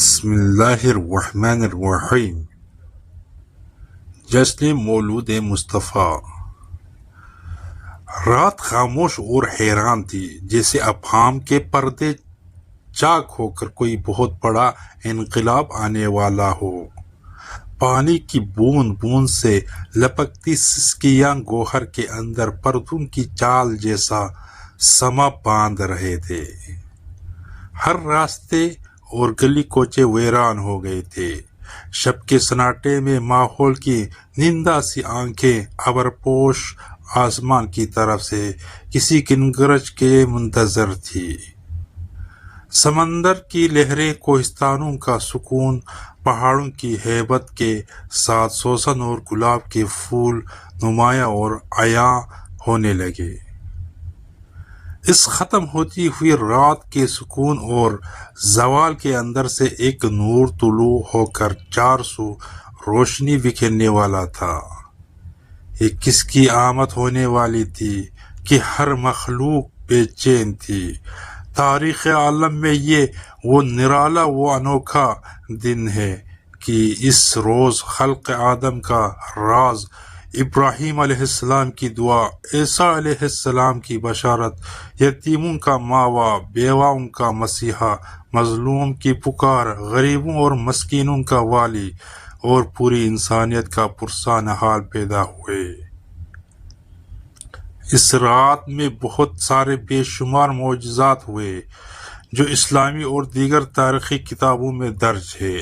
بسم اللہ الرحمن الرحیم۔ جشن مولود مصطفیٰ۔ رات خاموش اور حیران تھی، جیسے افہام کے پردے چاک ہو کر کوئی بہت بڑا انقلاب آنے والا ہو۔ پانی کی بوند بوند سے لپکتی سسکیاں گوہر کے اندر پردوں کی چال جیسا سما باندھ رہے تھے۔ ہر راستے اور گلی کوچے ویران ہو گئے تھے۔ شب کے سناٹے میں ماحول کی نندا سی آنکھیں ابرپوش آسمان کی طرف سے کسی گنگرج کے منتظر تھی۔ سمندر کی لہریں، کوہستانوں کا سکون، پہاڑوں کی ہیبت کے ساتھ سوسن اور گلاب کے پھول نمایاں اور عیاں ہونے لگے۔ اس ختم ہوتی ہوئی رات کے سکون اور زوال کے اندر سے ایک نور طلوع ہو کر چار سو روشنی بکھیرنے والا تھا۔ یہ کس کی آمد ہونے والی تھی کہ ہر مخلوق بے چین تھی۔ تاریخ عالم میں یہ وہ نرالا، وہ انوکھا دن ہے کہ اس روز خلق آدم کا راز، ابراہیم علیہ السلام کی دعا، عیسیٰ علیہ السلام کی بشارت، یتیموں کا ماوا، بیواؤں کا مسیحا، مظلوم کی پکار، غریبوں اور مسکینوں کا والی اور پوری انسانیت کا پرسان حال پیدا ہوئے۔ اس رات میں بہت سارے بے شمار معجزات ہوئے جو اسلامی اور دیگر تاریخی کتابوں میں درج ہے۔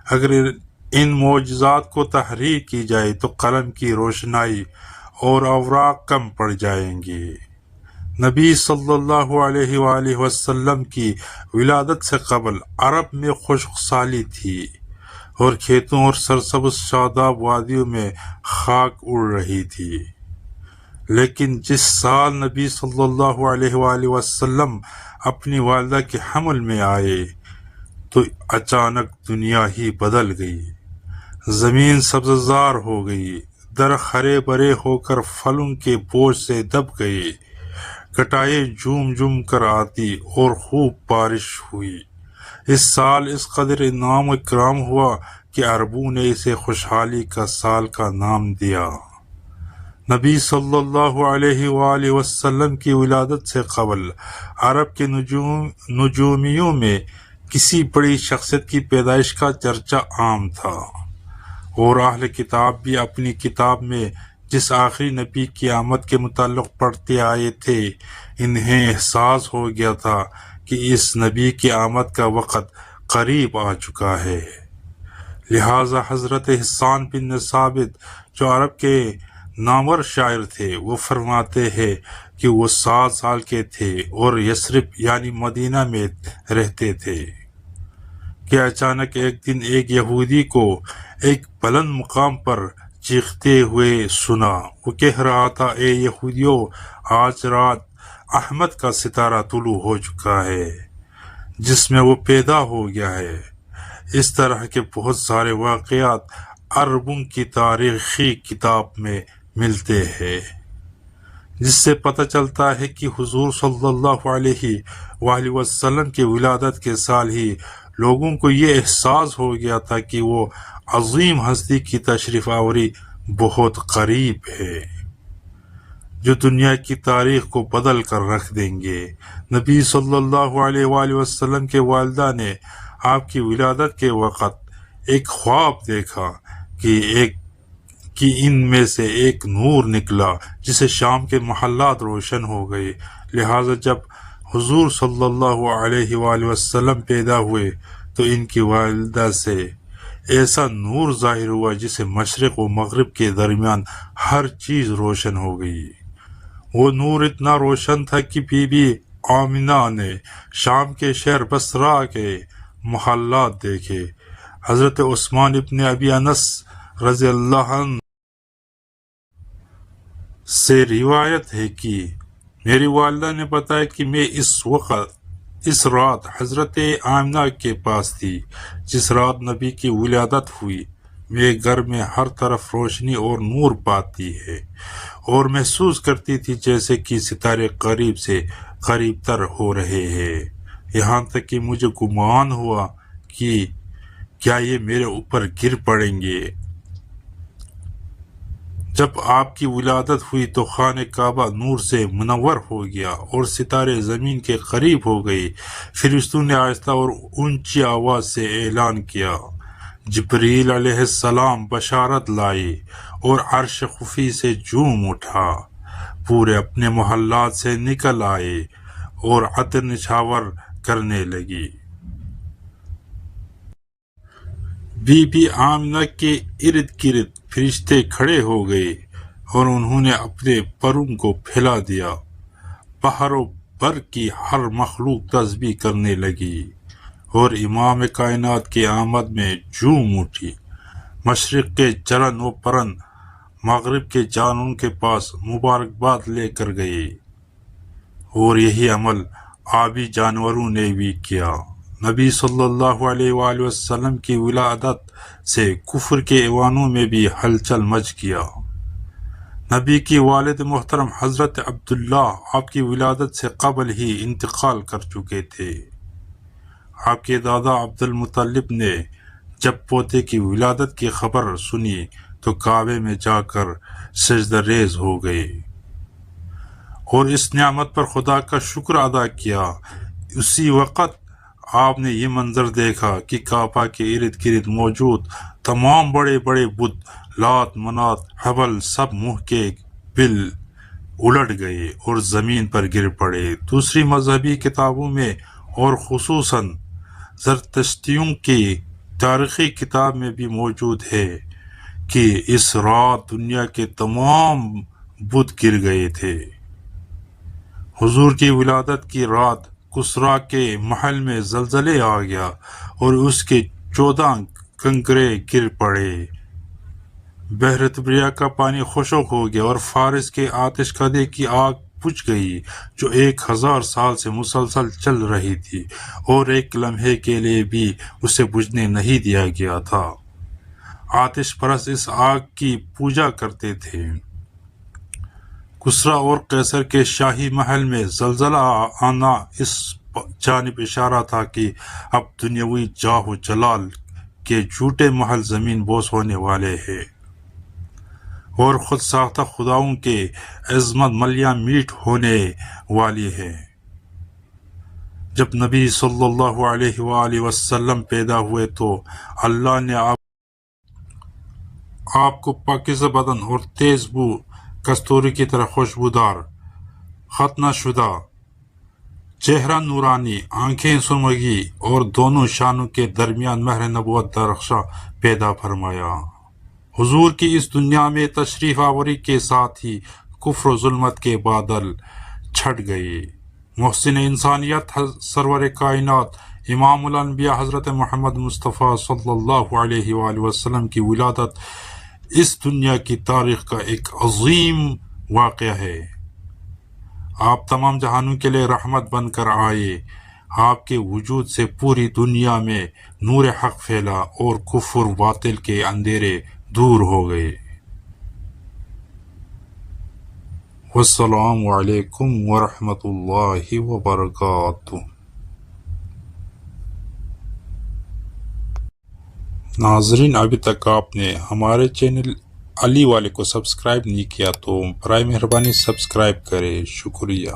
اگر ان معجزات کو تحریر کی جائے تو قلم کی روشنائی اور اوراق کم پڑ جائیں گے۔ نبی صلی اللہ علیہ وآلہ وسلم کی ولادت سے قبل عرب میں خشک سالی تھی اور کھیتوں اور سرسبز شاداب وادیوں میں خاک اڑ رہی تھی۔ لیکن جس سال نبی صلی اللہ علیہ وآلہ وسلم اپنی والدہ کے حمل میں آئے تو اچانک دنیا ہی بدل گئی۔ زمین سبززار ہو گئی، درخت ہرے بھرے ہو کر پھلوں کے بوجھ سے دب گئے، گٹائیں جھوم جھوم کر آتی اور خوب بارش ہوئی۔ اس سال اس قدر انعام و اکرام ہوا کہ عربوں نے اسے خوشحالی کا سال کا نام دیا۔ نبی صلی اللہ علیہ وآلہ وسلم کی ولادت سے قبل عرب کے نجومیوں میں کسی بڑی شخصیت کی پیدائش کا چرچا عام تھا، اور اہل کتاب بھی اپنی کتاب میں جس آخری نبی کی آمد کے متعلق پڑھتے آئے تھے، انہیں احساس ہو گیا تھا کہ اس نبی کی آمد کا وقت قریب آ چکا ہے۔ لہٰذا حضرت حسان بن ثابت، جو عرب کے نامور شاعر تھے، وہ فرماتے ہیں کہ وہ 7 سال کے تھے اور یثرب یعنی مدینہ میں رہتے تھے کہ اچانک ایک دن ایک یہودی کو ایک بلند مقام پر چیختے ہوئے سنا۔ وہ کہہ رہا تھا، اے یہودیو، آج رات احمد کا ستارہ طلوع ہو چکا ہے جس میں وہ پیدا ہو گیا ہے۔ اس طرح کے بہت سارے واقعات عربوں کی تاریخی کتاب میں ملتے ہیں، جس سے پتہ چلتا ہے کہ حضور صلی اللہ علیہ وآلہ وسلم کی ولادت کے سال ہی لوگوں کو یہ احساس ہو گیا تھا کہ وہ عظیم ہستی کی تشریف آوری بہت قریب ہے، جو دنیا کی تاریخ کو بدل کر رکھ دیں گے۔ نبی صلی اللہ علیہ وآلہ وسلم کے والدہ نے آپ کی ولادت کے وقت ایک خواب دیکھا کہ ان میں سے ایک نور نکلا جسے شام کے محلات روشن ہو گئے۔ لہٰذا جب حضور صلی اللہ علیہ وآلہ وسلم پیدا ہوئے تو ان کی والدہ سے ایسا نور ظاہر ہوا جسے مشرق و مغرب کے درمیان ہر چیز روشن ہو گئی۔ وہ نور اتنا روشن تھا کہ بی بی آمنہ نے شام کے شہر بصرہ کے محلات دیکھے۔ حضرت عثمان ابن ابی انس رضی اللہ عنہ سے روایت ہے کہ میری والدہ نے بتایا کہ میں اس رات حضرت آمنہ کے پاس تھی جس رات نبی کی ولادت ہوئی۔ میرے گھر میں ہر طرف روشنی اور نور پاتی ہے اور محسوس کرتی تھی جیسے کہ ستارے قریب سے قریب تر ہو رہے ہیں، یہاں تک کہ مجھے گمان ہوا کہ کیا یہ میرے اوپر گر پڑیں گے؟ جب آپ کی ولادت ہوئی تو خانہ کعبہ نور سے منور ہو گیا اور ستارے زمین کے قریب ہو گئی۔ فرشتوں نے آہستہ اور اونچی آواز سے اعلان کیا، جبریل علیہ السلام بشارت لائے اور عرش خفی سے جھوم اٹھا، پورے اپنے محلات سے نکل آئے اور عطر نچھاور کرنے لگی۔ بی بی آمنہ کے ارد گرد فرشتے کھڑے ہو گئے اور انہوں نے اپنے پروں کو پھیلا دیا۔ بحر و بر کی ہر مخلوق تسبیح کرنے لگی اور امام کائنات کی آمد میں جھوم اٹھی۔ مشرق کے چرن و پرن مغرب کے جانوں کے پاس مبارکباد لے کر گئے، اور یہی عمل آبی جانوروں نے بھی کیا۔ نبی صلی اللہ علیہ وآلہ وسلم کی ولادت سے کفر کے ایوانوں میں بھی ہلچل مچ گیا۔ نبی کی والد محترم حضرت عبداللہ آپ کی ولادت سے قبل ہی انتقال کر چکے تھے۔ آپ کے دادا عبد المطلب نے جب پوتے کی ولادت کی خبر سنی تو کعبے میں جا کر سجدہ ریز ہو گئے اور اس نعمت پر خدا کا شکر ادا کیا۔ اسی وقت آپ نے یہ منظر دیکھا کہ کعبہ کے ارد گرد موجود تمام بڑے بڑے بت، لات، منات، حبل، سب منہ کے بل الٹ گئے اور زمین پر گر پڑے۔ دوسری مذہبی کتابوں میں اور خصوصاً زرتشتیوں کی تاریخی کتاب میں بھی موجود ہے کہ اس رات دنیا کے تمام بت گر گئے تھے۔ حضور کی ولادت کی رات کسرا کے محل میں زلزلے آ گیا اور اس کے 14 کنکرے گر پڑے۔ بحر طبریہ کا پانی خشک ہو گیا اور فارس کے آتش کدے کی آگ بجھ گئی جو 1000 سال سے مسلسل چل رہی تھی اور ایک لمحے کے لیے بھی اسے بجھنے نہیں دیا گیا تھا۔ آتش پرست اس آگ کی پوجا کرتے تھے۔ کسرا اور قیصر کے شاہی محل میں زلزلہ آنا اس جانب اشارہ تھا کہ اب دنیاوی جاہ و جلال کے جھوٹے محل زمین بوس ہونے والے ہیں اور خود ساختہ خداؤں کے عظمت ملیاں میٹ ہونے والی ہے۔ جب نبی صلی اللہ علیہ وآلہ وسلم پیدا ہوئے تو اللہ نے آپ کو پاکیزہ بدن اور تیز بو کستوری کی طرح خوشبودار، ختنہ شدہ، چہرہ نورانی، آنکھیں سرمگی اور دونوں شانوں کے درمیان مہر نبوت درخشاں پیدا فرمایا۔ حضور کی اس دنیا میں تشریف آوری کے ساتھ ہی کفر و ظلمت کے بادل چھٹ گئے۔ محسن انسانیت سرور کائنات امام الانبیاء حضرت محمد مصطفیٰ صلی اللہ علیہ وآلہ وسلم کی ولادت اس دنیا کی تاریخ کا ایک عظیم واقعہ ہے۔ آپ تمام جہانوں کے لیے رحمت بن کر آئے۔ آپ کے وجود سے پوری دنیا میں نور حق پھیلا اور کفر باطل کے اندھیرے دور ہو گئے۔ والسلام علیکم ورحمۃ اللہ وبرکاتہ۔ ناظرین، ابھی تک آپ نے ہمارے چینل علی والے کو سبسکرائب نہیں کیا تو برائے مہربانی سبسکرائب کریں۔ شکریہ۔